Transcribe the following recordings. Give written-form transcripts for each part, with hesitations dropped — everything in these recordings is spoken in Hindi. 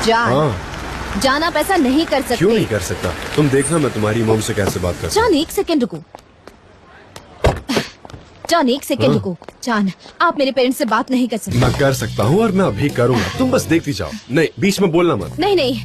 जान, हाँ। जान आप ऐसा नहीं कर सकते। क्यों नहीं कर सकता? तुम देखना मैं तुम्हारी मॉम से कैसे बात करता हूँ। जान एक सेकंड रुको। जान एक सेकंड रुको। जान आप मेरे पेरेंट्स से बात नहीं कर सकते। मैं कर सकता हूँ और मैं अभी करूँगा, तुम बस देखती जाओ। नहीं, बीच में बोलना मत। नहीं नहीं,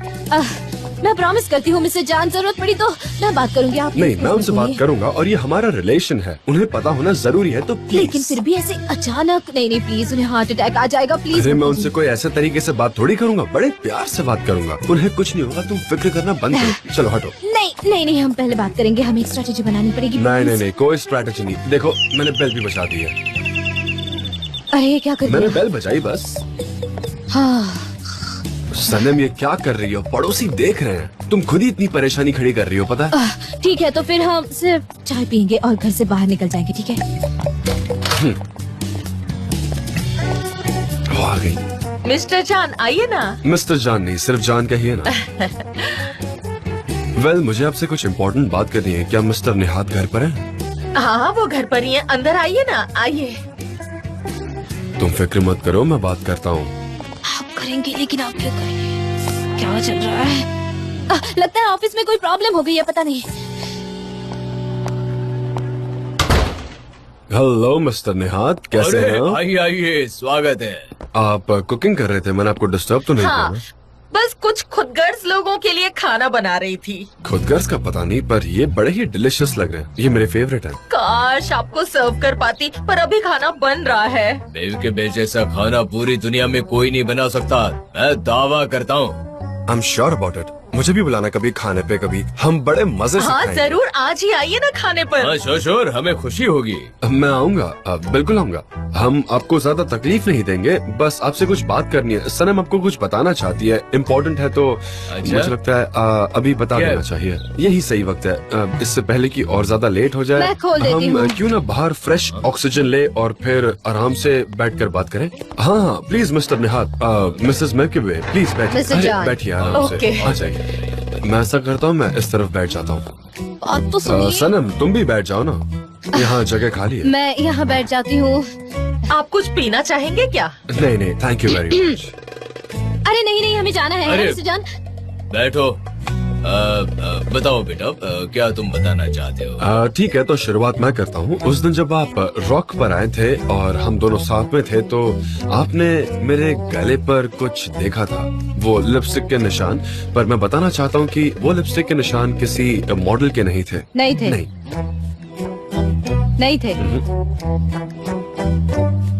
मैं प्रॉमिस करती हूँ मिस्टर जान, जरूरत पड़ी तो मैं बात करूंगी। आप नहीं, मैं उनसे बात करूंगा और ये हमारा रिलेशन है, उन्हें पता होना जरूरी है, तो प्लीज। लेकिन फिर भी ऐसे अचानक नहीं प्लीज, उन्हें हार्ट अटैक आ जाएगा प्लीज। अरे मैं उनसे कोई ऐसे तरीके से बात थोड़ी करूंगा, बड़े प्यार से बात करूंगा। उन्हें कुछ नहीं होगा, तुम फिक्र करना बंद करो। चलो हटो। नहीं, हम पहले बात करेंगे, हमें एक स्ट्रेटेजी बनानी पड़ेगी। नहीं, कोई स्ट्रेटेजी नहीं। देखो मैंने बेल भी बजा दी है। अरे ये क्या कर रही मैंने हो? बेल बजाई बस। हाँ सनम ये क्या कर रही हो? पड़ोसी देख रहे हैं, तुम खुद ही इतनी परेशानी खड़ी कर रही हो, पता है? ठीक है, तो फिर हम सिर्फ चाय पियेंगे और घर से बाहर निकल जाएंगे, ठीक है? वो आ गई। मिस्टर जान आइए ना। मिस्टर जान नहीं, सिर्फ जान कहिए ना। वेल, मुझे आपसे कुछ इम्पोर्टेंट बात करनी है। क्या मिस्टर निहाद घर पर है? हाँ वो घर पर ही है, अंदर आइए ना, आइए। तुम फिक्र मत करो, मैं बात करता हूँ। आप करेंगे, लेकिन आप क्यों करेंगे? क्या चल रहा है? लगता है ऑफिस में कोई प्रॉब्लम हो गई है, पता नहीं। हेलो मिस्टर निहाद, कैसे हैं आप? आइए, स्वागत है। आप कुकिंग कर रहे थे, मैंने आपको डिस्टर्ब तो नहीं हाँ, किया? बस कुछ खुदगर्ज लोगों के लिए खाना बना रही थी। खुदगर्ज का पता नहीं, पर ये बड़े ही डिलिशियस लग रहे हैं। ये मेरे फेवरेट हैं। काश आपको सर्व कर पाती, पर अभी खाना बन रहा है। देव के बेटे जैसा खाना पूरी दुनिया में कोई नहीं बना सकता, मैं दावा करता हूँ। I am sure about it. मुझे भी बुलाना कभी खाने पे, कभी हम बड़े मजे से हाँ खाएंगे। जरूर, आज ही आइए ना खाने पर। हाँ श्योर, हमें खुशी होगी। मैं आऊंगा, बिल्कुल आऊंगा। हम आपको ज्यादा तकलीफ नहीं देंगे, बस आपसे कुछ बात करनी है। सनम आपको कुछ बताना चाहती है, इम्पोर्टेंट है, तो अच्छा? मुझे लगता है अभी बता क्या? देना चाहिए। यही सही वक्त है, इससे पहले कि और ज्यादा लेट हो जाए। मैं खोल देती हम हूँ। क्यों ना बाहर फ्रेश ऑक्सीजन ले और फिर आराम से बैठकर बात करें। हाँ, please mister Nihad, Mrs Milky Way, please mister जान। बैठिए आराम से, ओके। आ जाइए। मैं ऐसा करता हूँ, मैं इस तरफ बैठ जाता हूँ। बात तो सुनिए। सनम तुम भी बैठ जाओ ना, यहाँ जगह खाली है। मैं यहाँ बैठ जाती हूँ। आप कुछ पीना चाहेंगे क्या? नहीं, थैंक यू वेरी मच। अरे नहीं, हमें जाना है अरे। मिस्टर जान। बैठो। बताओ बेटा, क्या तुम बताना चाहते हो? ठीक है, तो शुरुआत मैं करता हूँ। उस दिन जब आप रॉक पर आए थे और हम दोनों साथ में थे, तो आपने मेरे गले पर कुछ देखा था, वो लिपस्टिक के निशान। पर मैं बताना चाहता हूँ कि वो लिपस्टिक के निशान किसी मॉडल के नहीं थे। नहीं थे। नहीं थे।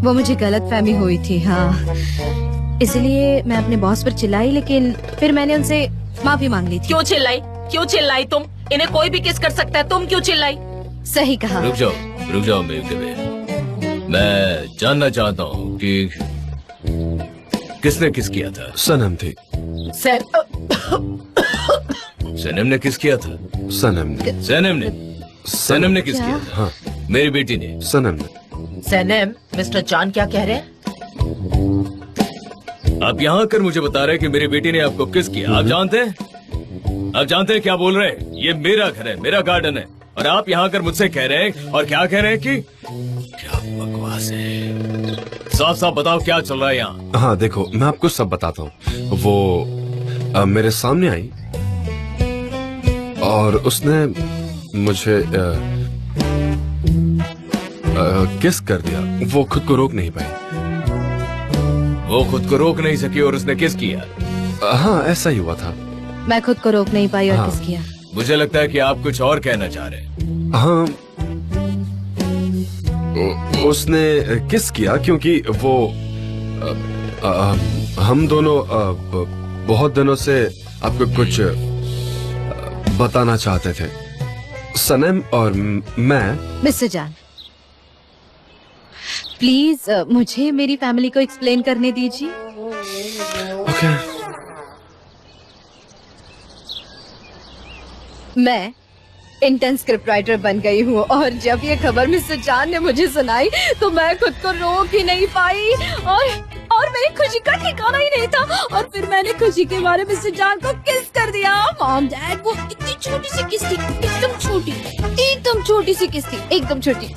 वो मुझे गलतफहमी हुई थी। हाँ, इसलिए मैं अपने बॉस पर चिल्लाई, लेकिन फिर मैंने उनसे माफी मांग ली थी। क्यों चिल्लाई तुम? इन्हें कोई भी किस कर सकता है, तुम क्यों चिल्लाई? सही कहा। रुक जाओ मिल्की-वे। मैं जानना चाहता हूँ कि किसने किस किया था? सनम थी। सनम ने किस किया था? सनम ने किस क्या? किया था? हाँ, मेरी बेटी ने। सनम ने। सनम, मिस्टर जान क्या कह रहे हैं? आप यहाँ आकर मुझे बता रहे हैं कि मेरी बेटी ने आपको किस किया। आप जानते हैं क्या बोल रहे हैं? ये मेरा घर है, मेरा गार्डन है, और आप यहाँ आकर मुझसे कह रहे हैं, और क्या कह रहे हैं कि क्या बकवास है। साफ साफ बताओ क्या चल रहा है यहाँ। हाँ देखो, मैं आपको सब बताता हूँ। वो मेरे सामने आई और उसने मुझे किस कर दिया। वो खुद को रोक नहीं पाई। वो खुद को रोक नहीं सकी और उसने किस किया? हाँ, ऐसा ही हुआ था। मैं खुद को रोक नहीं पाई और हाँ। किस किया। मुझे लगता है कि आप कुछ और कहना चाह रहे हैं। हाँ, उसने किस किया क्योंकि वो हम दोनों बहुत दिनों से आपको कुछ बताना चाहते थे, सनम और मैं। मिस्टर जान, प्लीज मुझे मेरी फैमिली को एक्सप्लेन करने दीजिए। ओके। मैं इंटर्न स्क्रिप्ट राइटर बन गई हूँ, और जब ये खबर मिस्टर जान ने मुझे सुनाई तो मैं खुद को रोक ही नहीं पाई, और मेरी खुशी का ठिकाना ही नहीं था। और फिर मैंने खुशी के बारे में मिस्टर जान को किस कर दिया। मॉम डैड, वो इतनी छोटी सी किस थी, एकदम छोटी सी किस थी, एकदम छोटी।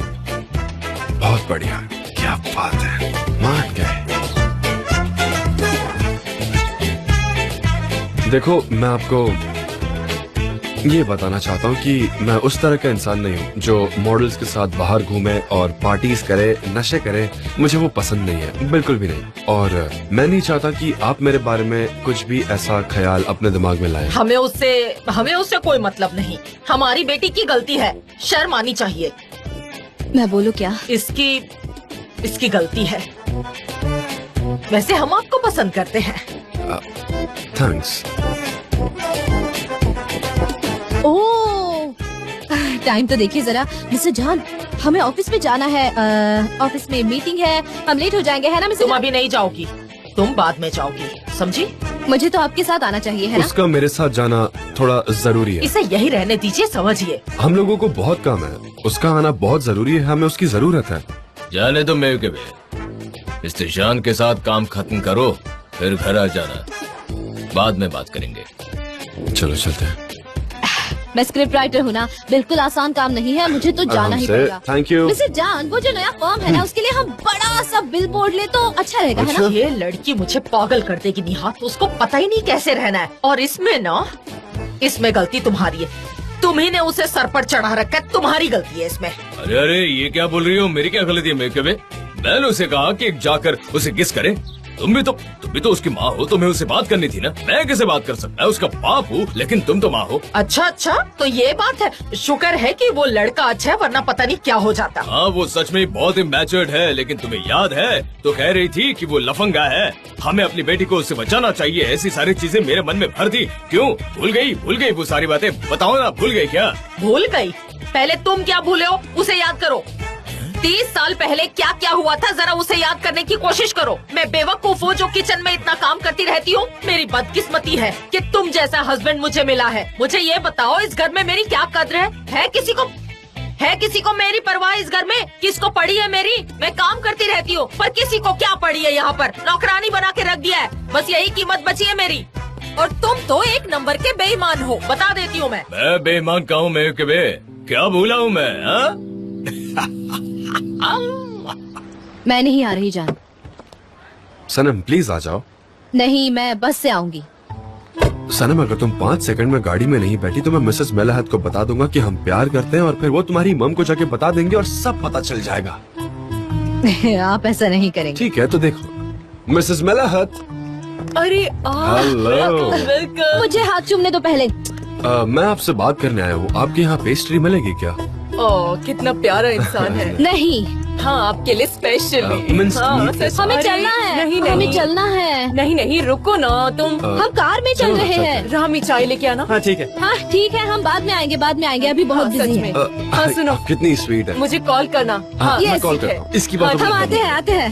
बहुत बढ़िया, क्या बात है, मान गए। देखो, मैं आपको ये बताना चाहता हूँ कि मैं उस तरह का इंसान नहीं हूँ जो मॉडल्स के साथ बाहर घूमे और पार्टीज करे, नशे करे। मुझे वो पसंद नहीं है, बिल्कुल भी नहीं। और मैं नहीं चाहता कि आप मेरे बारे में कुछ भी ऐसा ख्याल अपने दिमाग में लाएं। हमें उससे कोई मतलब नहीं। हमारी बेटी की गलती है, शर्म आनी चाहिए। मैं बोलूं क्या? इसकी गलती है। वैसे हम आपको पसंद करते हैं। थैंक्स। ओह, टाइम तो देखिए जरा। मिस्टर जॉन, हमें ऑफिस में जाना है। ऑफिस में मीटिंग है, हम लेट हो जाएंगे, है ना मिस्टर तुम जॉन? अभी नहीं जाओगी, तुम बाद में जाओगी, समझी? मुझे तो आपके साथ आना चाहिए, है ना? उसका मेरे साथ जाना थोड़ा जरूरी है। इसे यही रहने दीजिए, समझिए। हम लोगों को बहुत काम है, उसका आना बहुत जरूरी है, हमें उसकी जरूरत है। जाने दो मेव के बे। मिस्टर जान के साथ काम खत्म करो, फिर घर आ जाना, बाद में बात करेंगे। चलो चलते हैं। मैं स्क्रिप्ट राइटर हूँ ना, बिल्कुल आसान काम नहीं है, मुझे तो जाना ही पड़ेगा। Thank you. मिस्टर जान, वो जो नया फर्म है ना, उसके लिए हम बड़ा सा बिल बोर्ड ले तो अच्छा रहेगा, है ना? ये लड़की मुझे पागल कर देगी निहात, उसको पता ही नहीं कैसे रहना है। और इसमें गलती तुम्हारी है। तुम्ही ने उसे सर पर चढ़ा रखा है, तुम्हारी गलती है इसमें। अरे अरे, ये क्या बोल रही हो? मेरी क्या गलती है मेव के बे? मैंने उसे कहा कि जाकर उसे किस करे। तुम भी तो उसकी माँ हो, तुम्हें उससे बात करनी थी ना। मैं कैसे बात कर सकता है? उसका बाप हूँ, लेकिन तुम तो माँ हो। अच्छा, तो ये बात है। शुक्र है कि वो लड़का अच्छा है, वरना पता नहीं क्या हो जाता। हाँ, वो सच में बहुत ही मैच्योर्ड है, लेकिन तुम्हें याद है तो कह रही थी कि वो लफंगा है। हमें अपनी बेटी को उससे बचाना चाहिए। ऐसी सारी चीजें मेरे मन में भर दी। क्यों भूल गई वो सारी बातें? बताओ ना, भूल गई क्या? भूल गई? पहले तुम क्या भूले हो, उसे याद करो। 30 साल पहले क्या क्या हुआ था, जरा उसे याद करने की कोशिश करो। मैं बेवकूफ हूँ जो किचन में इतना काम करती रहती हूँ। मेरी बदकिस्मती है कि तुम जैसा हस्बैंड मुझे मिला है। मुझे ये बताओ, इस घर में मेरी क्या कद्र है? है किसी को मेरी परवाह इस घर में? किसको पड़ी है मेरी? मैं काम करती रहती हूँ, पर किसी को क्या पड़ी है? यहाँ पर नौकरानी बना के रख दिया है, बस यही कीमत बची है मेरी। और तुम तो एक नंबर के बेईमान हो, बता देती हूँ मैं। बेईमान का हूँ मेव के बे? क्या भूला हूँ मैं? हाँ? मैं नहीं आ रही जान। सनम प्लीज आ जाओ। नहीं, मैं बस से आऊंगी। सनम, अगर तुम 5 सेकंड में गाड़ी में नहीं बैठी तो मैं मिसेस मेलाहत को बता दूंगा कि हम प्यार करते हैं, और फिर वो तुम्हारी मम को जाके बता देंगे और सब पता चल जाएगा। आप ऐसा नहीं करेंगे। ठीक है, तो देखो मिसेस मेलाहत। अरे हेलो। मुझे हाथ चूमने दो पहले। मैं आपसे बात करने आया हूँ, आपके यहाँ पेस्ट्री मिलेगी क्या? ओह, कितना प्यारा इंसान है। नहीं, हाँ, आपके लिए स्पेशली। मिन्स हाँ, मीट। हमें चलना है। नहीं, हमें चलना है। नहीं, रुको ना तुम। हम कार में चल चलो, रहे चलते हैं। रामी चाय लेके आना। हाँ ठीक है। हाँ ठीक है, हम बाद में आएंगे, अभी बहुत हाँ, बिजी सच है। में। हाँ, सुनो, कितनी स्वीट है। मुझे कॉल करना। हाँ, मैं yes, कॉल ठीक है। करता हूँ। इसकी बात हम आते हैं।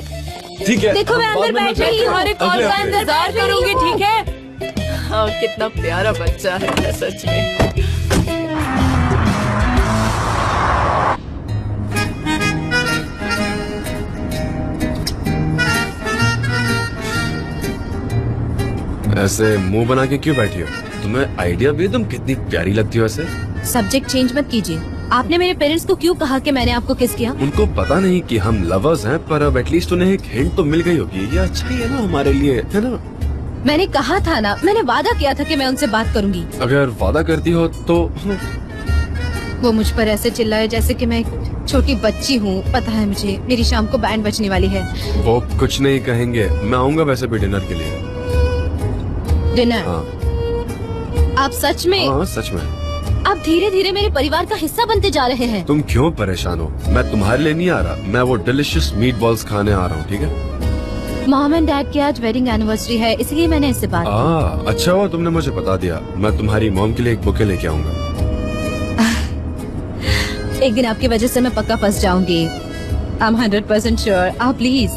ठीक है। देखो, मैं हम अंदर बाद में बैठ रही हूँ। तुम्हारे कॉल अगले का हफ्ते। इंतजार करूंगी, ठीक है? हाँ, कितना प्यारा बच्चा है सच में। ऐसे मुंह बना के क्यों बैठी हो? तुम्हें आइडिया भी है तुम कितनी प्यारी लगती हो ऐसे? सब्जेक्ट चेंज मत कीजिए। आपने मेरे पेरेंट्स को क्यों कहा कि मैंने आपको किस किया? उनको पता नहीं कि हम लवर्स हैं, पर अब एटलीस्ट उन्हें एक हिंट तो मिल गई होगी। ये अच्छा ही है ना हमारे लिए, है ना? मैंने कहा था ना, मैंने वादा किया था कि मैं उनसे बात करूंगी। अगर वादा करती हो तो वो मुझ पर ऐसे चिल्लाए जैसे कि मैं एक छोटी बच्ची हूँ। पता है मुझे, मेरी शाम को बैंड बजने वाली है। वो कुछ नहीं कहेंगे। मैं आऊंगा वैसे भी डिनर के लिए। डिनर? हाँ आप सच में? हाँ, सच में। आप धीरे धीरे मेरे परिवार का हिस्सा बनते जा रहे हैं। तुम क्यों परेशान हो? मैं तुम्हारे लिए नहीं आ रहा, मैं वो डिलिशियस मीट बॉल्स खाने आ रहा हूँ, ठीक है? मॉम एंड डैड की आज वेडिंग एनिवर्सरी है, इसलिए मैंने इससे बात की। अच्छा हुआ तुमने मुझे बता दिया। मैं तुम्हारी मॉम के लिए एक बुके लेके आऊंगा। एक दिन आपकी वजह से मैं पक्का फंस जाऊंगी। I am 100% sure. आप प्लीज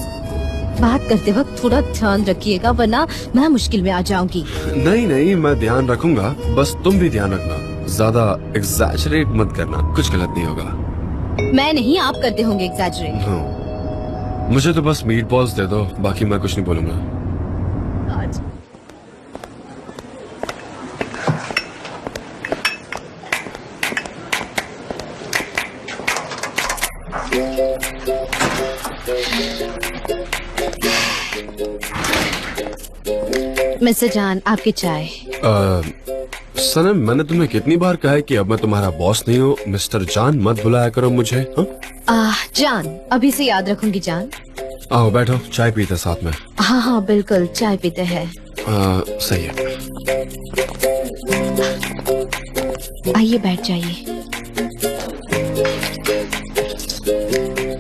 बात करते वक्त थोड़ा ध्यान रखिएगा, वरना मैं मुश्किल में आ जाऊंगी। नहीं, मैं ध्यान रखूंगा, बस तुम भी ध्यान रखना। ज्यादा एग्जैजरेट मत करना, कुछ गलत नहीं होगा। मैं नहीं, आप करते होंगे एग्जैजरेट। हाँ, मुझे तो बस मीट बॉल्स दे दो, बाकी मैं कुछ नहीं बोलूंगा। मिस्टर जान, आपकी चाय। सनम, मैंने तुम्हें कितनी बार कहा है कि अब मैं तुम्हारा बॉस नहीं हूँ, मिस्टर जान मत बुलाया करो मुझे। हाँ? जान, अभी से याद रखूंगी जान। आओ बैठो, चाय पीते साथ में। हाँ हाँ बिल्कुल, चाय पीते हैं। सही है। आइए बैठ जाइए।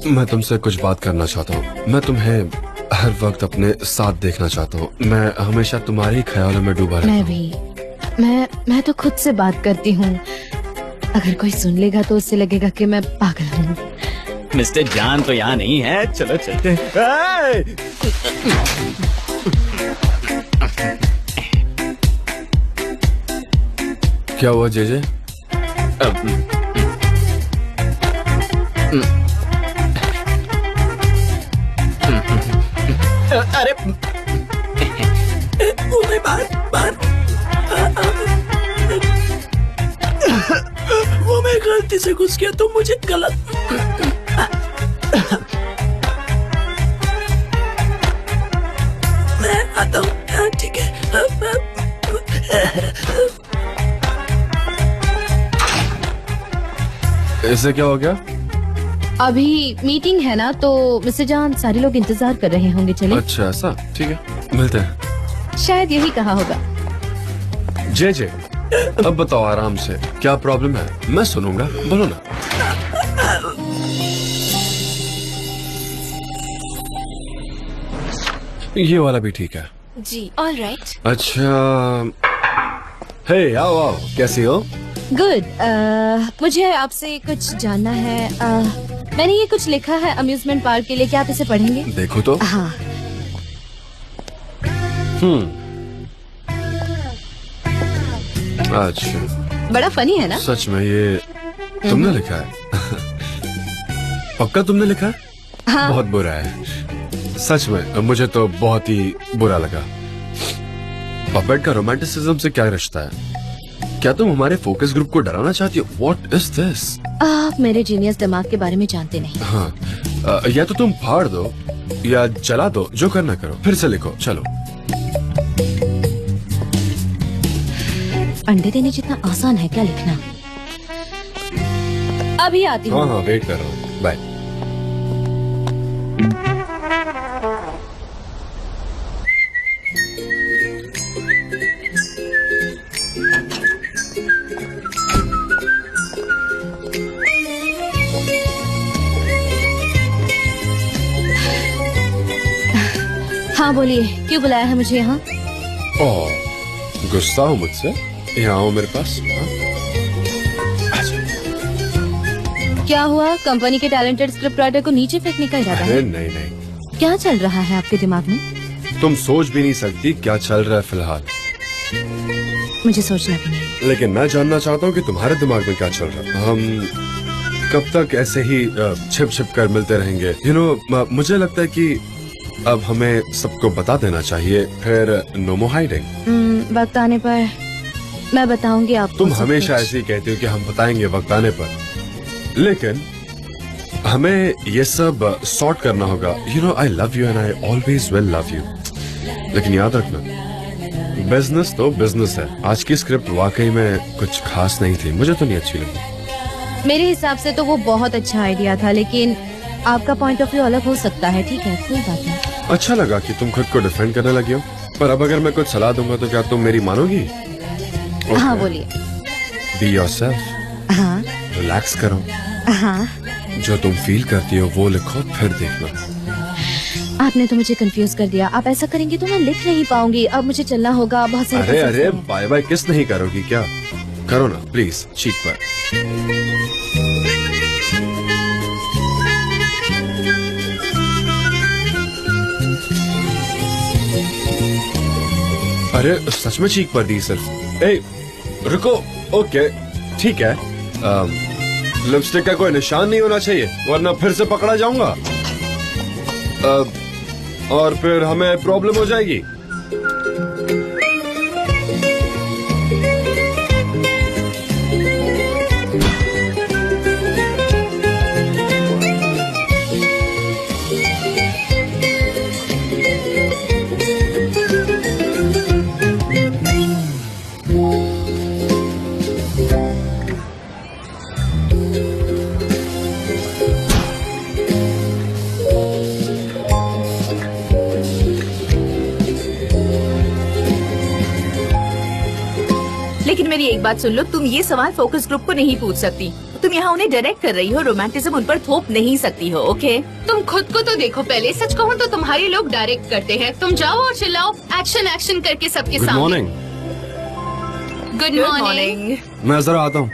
मैं तुमसे कुछ बात करना चाहता हूँ। मैं तुम्हें हर वक्त अपने साथ देखना चाहता हूँ। मैं हमेशा तुम्हारे ही ख्यालों में डूबा रहता मैं हूँ। भी। मैं तो खुद से बात करती हूँ। अगर कोई सुन लेगा तो उससे लगेगा कि मैं पागल हूँ। मिस्टर जान तो यहाँ नहीं है, चलो चलते हैं। क्या हुआ जेजे? अरे वो मैं बाहर वो मैं गलती से घुस गया तो मुझे गलत। मैं आता हूँ। हाँ, ठीक है। इससे क्या हो गया? अभी मीटिंग है ना, तो मिस्टर जान सारे लोग इंतजार कर रहे होंगे। चले। अच्छा ऐसा, ठीक है, मिलते हैं। शायद यही कहा होगा। जेजे, अब बताओ आराम से, क्या प्रॉब्लम है? मैं सुनूंगा, बोलो ना। ये वाला भी ठीक है। जी ऑल राइट। अच्छा, हे आओ आओ, कैसी हो? गुड। मुझे आपसे कुछ जानना है। मैंने ये कुछ लिखा है अम्यूजमेंट पार्क के लिए, क्या आप इसे पढ़ेंगे? देखो तो। हाँ। अच्छा, बड़ा फनी है ना? सच में ये तुमने लिखा है? पक्का तुमने लिखा है? हाँ। बहुत बुरा है सच में, मुझे तो बहुत ही बुरा लगा। पपेट का रोमांटिसिज्म से क्या रिश्ता है? क्या तुम हमारे फोकस ग्रुप को डराना चाहती हो? What is this? आप मेरे जीनियस दिमाग के बारे में जानते नहीं। हाँ, या तो तुम फाड़ दो या जला दो, जो करना करो। फिर से लिखो, चलो। अंडे देने जितना आसान है क्या लिखना? अभी आती हूँ। हाँ हाँ, वेट कर रहा हूँ, बाय। हाँ बोलिए, क्यों बुलाया है मुझे यहाँ? ओह, गुस्सा हो मुझसे? यहाँ आओ मेरे पास। हाँ? क्या हुआ? कंपनी के टैलेंटेड स्क्रिप्ट राइटर को नीचे फेंकने का इरादा अरे है? नहीं नहीं, क्या चल रहा है आपके दिमाग में? तुम सोच भी नहीं सकती क्या चल रहा है फिलहाल। मुझे सोचना भी नहीं। लेकिन मैं जानना चाहता हूँ कि तुम्हारे दिमाग में क्या चल रहा है। हम कब तक ऐसे ही छिप छिप कर मिलते रहेंगे? यू नो, मुझे लगता है कि अब हमें सबको बता देना चाहिए, फिर नो मोर हाइडिंग। वक्त आने पर मैं बताऊंगी आपको। तुम सब हमेशा कुछ। ऐसे ही कहती हो कि हम बताएंगे वक्त आने पर, लेकिन हमें ये सब सॉर्ट करना होगा। You know, I love you and I always will love you, लेकिन याद रखना, बिजनेस तो बिजनेस है। आज की स्क्रिप्ट वाकई में कुछ खास नहीं थी, मुझे तो नहीं अच्छी लगी। मेरे हिसाब से तो वो बहुत अच्छा आइडिया था, लेकिन आपका पॉइंट ऑफ व्यू अलग हो सकता है। ठीक है, कोई बात नहीं। अच्छा लगा कि तुम खुद को डिफेंड करने लगी हो, पर अब अगर मैं कुछ सलाह दूंगा तो क्या तुम मेरी मानोगी? हाँ बोलिए। बी योरसेल्फ, हाँ रिलैक्स करो, हाँ। जो तुम फील करती हो वो लिखो, फिर देखना। आपने तो मुझे कंफ्यूज कर दिया। आप ऐसा करेंगे तो मैं लिख नहीं पाऊंगी। अब मुझे चलना होगा। बहुत सारे अरे process अरे, हैं। बाय बाय किस नहीं करोगी क्या? करो ना प्लीज, चीक पर। अरे सच में चीक पर दी सिर्फ। ए, रुको। ओके ठीक है, लिपस्टिक का कोई निशान नहीं होना चाहिए, वरना फिर से पकड़ा जाऊंगा और फिर हमें प्रॉब्लम हो जाएगी। लेकिन मेरी एक बात सुन लो, तुम ये सवाल फोकस ग्रुप को नहीं पूछ सकती। तुम यहाँ उन्हें डायरेक्ट कर रही हो, रोमांटिज्म उन पर थोप नहीं सकती हो। ओके, तुम खुद को तो देखो पहले। सच कहूँ तो तुम्हारे लोग डायरेक्ट करते हैं। तुम जाओ और चिल्लाओ एक्शन एक्शन करके सबके गुड सामने। मॉर्निंग। Good morning. मैं जरा आता हूँ।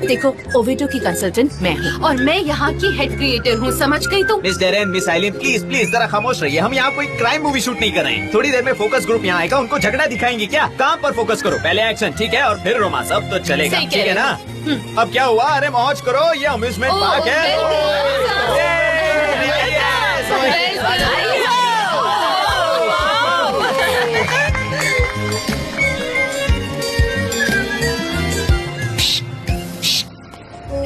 देखो, ओवेटो की कंसल्टेंट मैं हूँ। और मैं यहाँ की हेड क्रिएटर हूँ, समझ गई तुम? Miss Deren, miss Aylin, please please जरा खामोश रहिए। हम यहाँ कोई क्राइम मूवी शूट नहीं कर रहे हैं। थोड़ी देर में फोकस ग्रुप यहाँ आएगा, उनको झगड़ा दिखाएंगे क्या? काम पर फोकस करो, पहले एक्शन, ठीक है, और फिर रोमांस। अब तो चलेगा, सही कह ठीक है रहे ना? अब क्या हुआ? अरे मौज करो, ये अम्यूजमेंट ओह, पार्क है।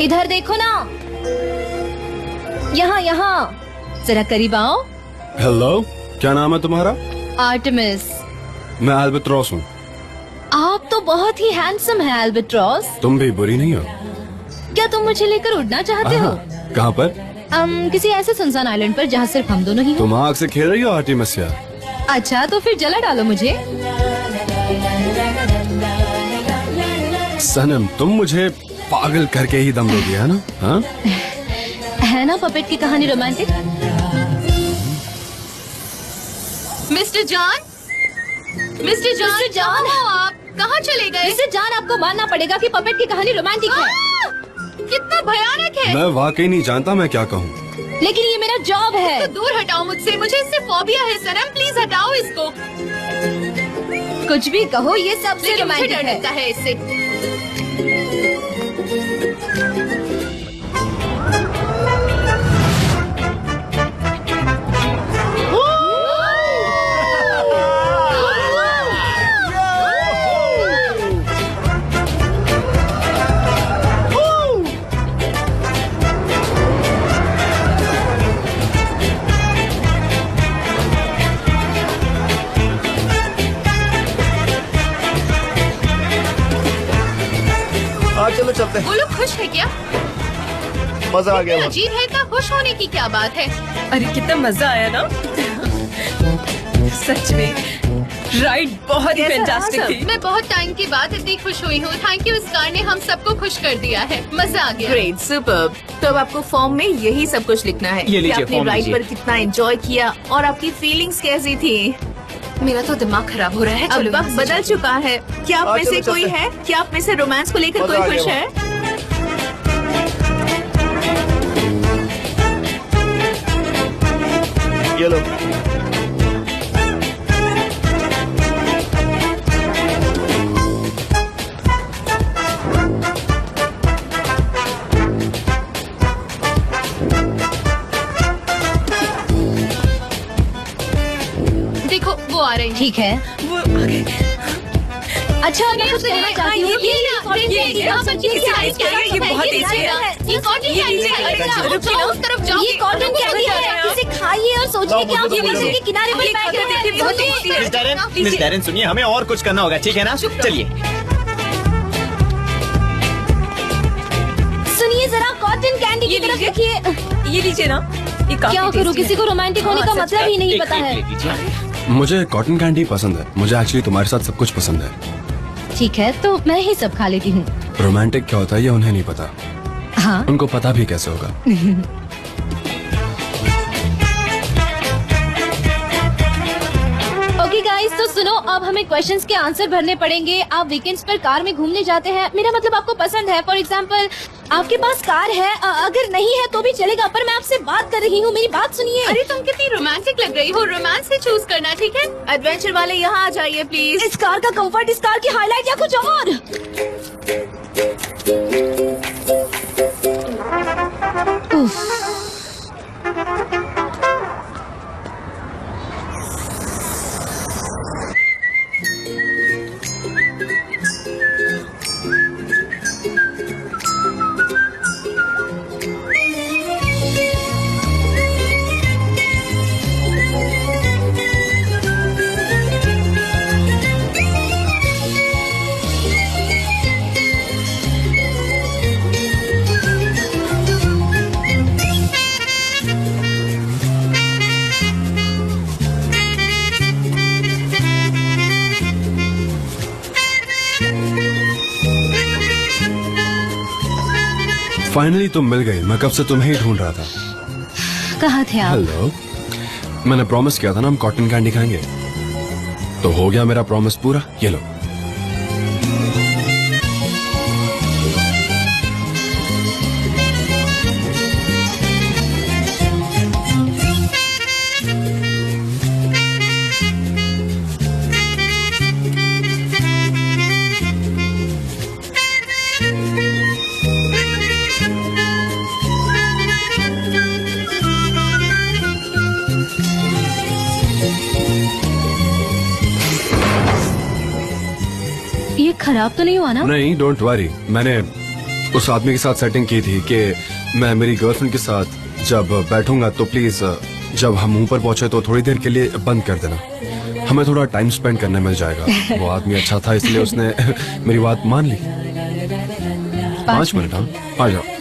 इधर देखो ना, यहाँ यहाँ जरा करीब आओ। हेलो, क्या नाम है तुम्हारा? आर्टेमिस। मैं एल्बेट्रॉस हूँ। आप तो बहुत ही हैंडसम है एल्बेट्रॉस। तुम भी बुरी नहीं हो। क्या तुम मुझे लेकर उड़ना चाहते हो? कहाँ पर? किसी ऐसे सुनसान आइलैंड पर जहाँ सिर्फ हम दोनों ही हो। तुम आग से खेल रही हो आर्टिमिसिया? अच्छा, तो फिर जला डालो मुझे। सनम, तुम मुझे पागल करके ही दम दोगी, है ना? हाँ? है ना पपेट की कहानी romantic? Mister John, mister John, आप कहाँ चले गए? मिस्टर जान, आपको मानना पड़ेगा कि पपेट की कहानी रोमांटिक है। कितना भयानक है। मैं वाकई नहीं जानता मैं क्या कहूँ। लेकिन ये मेरा जॉब है। तो दूर हटाओ मुझसे, मुझे इससे फोबिया है। सनम प्लीज हटाओ इसको। कुछ भी कहो, ये सबसे लेकिन मुझे रोमांटिक डर है। लगता है इससे। चलो चलते हैं। वो लोग खुश है क्या? मजा आ गया। अजीब है, इतना खुश होने की क्या बात है? अरे कितना मजा आया ना, सच में। राइड बहुत ही फैंटास्टिक थी। मैं बहुत टाइम के बाद इतनी खुश हुई हूँ। थैंक यू, इस कार ने हम सबको खुश कर दिया है। मजा आ गया। Great, superb. तो अब आपको फॉर्म में यही सब कुछ लिखना है ये कि लीजिए, आपने फॉर्म राइड लीजिए। पर कितना एंजॉय किया और आपकी फीलिंग्स कैसी थी। मेरा तो दिमाग खराब हो रहा है। अब चलो वक्त बदल चुका है। क्या आप में से चलो कोई चलते है? क्या आप में से रोमांस को लेकर कोई मजा आ खुश गया। है? ये लो। देखो वो आ रही है। ठीक है। वो आगे। अच्छा, मैं कुछ कहना चाहती हूँ। ये बहुत ईजी है। ये कॉटन कैंडी है। जाओ, उस तरफ जाओ। ये कॉटन कैंडी है। इसे खाइए और सोचिए कि आप मुझे तो समुद्र के किनारे पर बैठे हैं। मिस डेरेन, सुनिए, हमें और कुछ करना होगा, ठीक है ना? चलिए। सुनिए जरा, कॉटन कैंडी की तरफ देखिए। ये लीजिए ना, ये काफी क्या करूँ, tasty किसी को रोमांटिक होने हाँ, का सच मतलब में। ही नहीं पता है। मुझे कॉटन कैंडी पसंद है। मुझे एक्चुअली तुम्हारे साथ सब कुछ पसंद है। ठीक है, तो मैं ही सब खा लेती हूँ। रोमांटिक क्या होता है ये उन्हें नहीं पता। हाँ, उनको पता भी कैसे होगा। ओके गाइस, तो सुनो, अब हमें क्वेश्चंस के आंसर भरने पड़ेंगे। आप वीकेंड्स पर कार में घूमने जाते हैं, मेरा मतलब आपको पसंद है। फॉर एग्जांपल, आपके पास कार है, अगर नहीं है तो भी चलेगा, पर मैं आपसे बात कर रही हूँ, मेरी बात सुनिए। अरे तुम कितनी रोमांटिक लग रही हो। रोमांस ही चूज करना, ठीक है? एडवेंचर वाले यहाँ आ जाइए प्लीज। इस कार का कंफर्ट, इस कार की हाईलाइट या कुछ और? उफ। फाइनली तुम मिल गई। मैं कब से तुम्हें ही ढूंढ रहा था। कहाँ थे आप? हेलो, मैंने प्रॉमिस किया था ना हम कॉटन कैंडी खाएंगे, तो हो गया मेरा प्रॉमिस पूरा। ये लो। ये खराब तो नहीं हुआ ना? नहीं, डोंट वरी। मैंने उस आदमी के साथ सेटिंग की थी कि मैं मेरी गर्लफ्रेंड के साथ जब बैठूंगा तो प्लीज जब हम ऊपर पहुंचे तो थोड़ी देर के लिए बंद कर देना, हमें थोड़ा टाइम स्पेंड करने मिल जाएगा। वो आदमी अच्छा था इसलिए उसने मेरी बात मान ली। 5 मिनट। हाँ, आ जाओ।